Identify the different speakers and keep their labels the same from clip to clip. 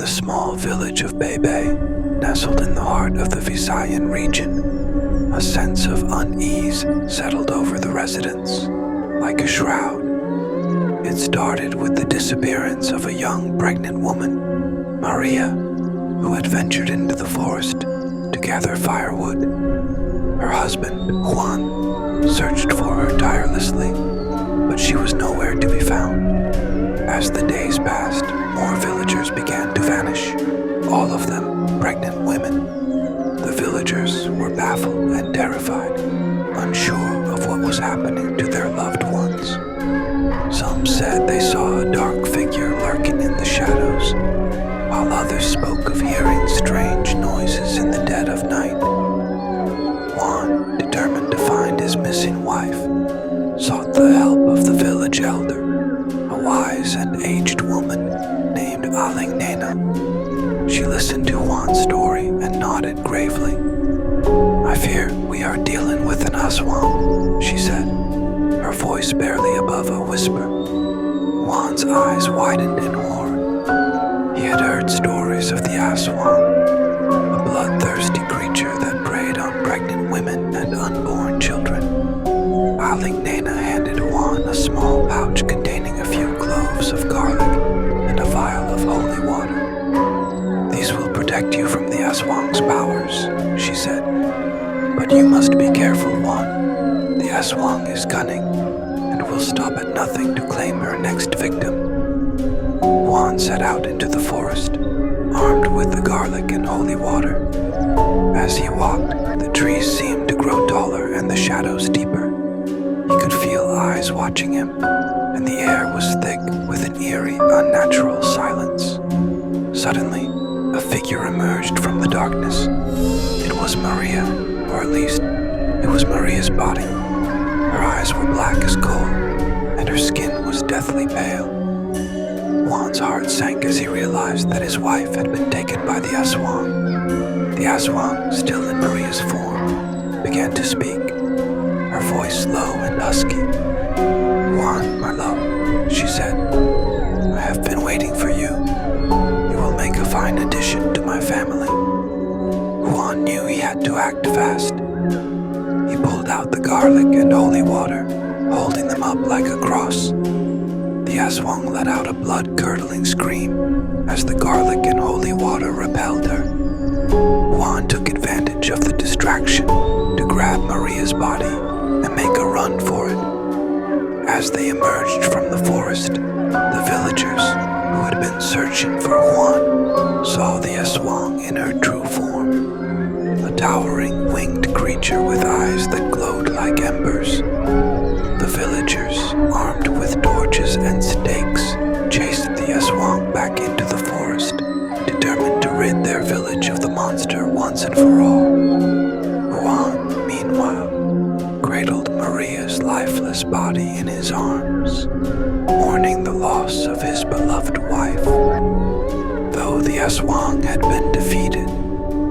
Speaker 1: the small village of Bebe, nestled in the heart of the Visayan region, a sense of unease settled over the residents, like a shroud. It started with the disappearance of a young pregnant woman, Maria, who had ventured into the forest to gather firewood. Her husband, Juan, searched for her tirelessly, but she was nowhere to be found. As the days passed, more villagers began to vanish, all of them pregnant women. The villagers were baffled and terrified, unsure of what was happening to their loved ones. Some said they saw a dark figure lurking in the shadows, while others spoke of hearing strange noises in the dead of night. Juan, determined to find his missing wife, sought the help of the village elder, a wise and aged woman named Nena. She listened to Juan's story and nodded gravely. "I fear we are dealing with an Aswang," she said, her voice barely above a whisper. Juan's eyes widened in horror. He had heard stories of the Aswang, a bloodthirsty creature that preyed on pregnant women and unborn children. Nena handed Juan a small pouch containing a few cloves of garlic and a vial of holy water. "These will protect you from the Aswang's powers," she said. "But you must be careful, Juan. The Aswang is cunning and will stop at nothing to claim her next victim." Juan set out into the forest, armed with the garlic and holy water. As he walked, the trees seemed to grow taller and the shadows deeper. He could feel eyes watching him, and the air was thick with an eerie, unnatural silence. Suddenly, a figure emerged from the darkness. It was Maria, or at least, it was Maria's body. Her eyes were black as coal, and her skin was deathly pale. Juan's heart sank as he realized that his wife had been taken by the Aswang. The Aswang, still in Maria's form, began to speak, her voice low and husky. "Juan, my love," she said, "I have been waiting for you. You will make a fine addition to my family." Juan knew he had to act fast. He pulled out the garlic and holy water, holding them up like a cross. The Aswang let out a blood-curdling scream as the garlic and holy water repelled her. Juan took advantage of the distraction to grab Maria's body and make a run for it. As they emerged from the forest, the villagers who had been searching for Juan saw the Aswang in her true form, a towering winged creature with eyes that glowed like embers. The villagers, armed with torches and stakes, chased the Aswang back into the forest, determined to rid their village of the monster once and for all. Juan, meanwhile, cradled Maria's lifeless body in his arms, mourning the loss of his beloved wife. Though the Aswang had been defeated,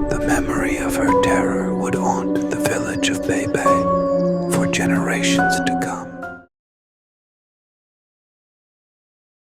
Speaker 1: the memory of her terror would haunt the village of Bebe for generations to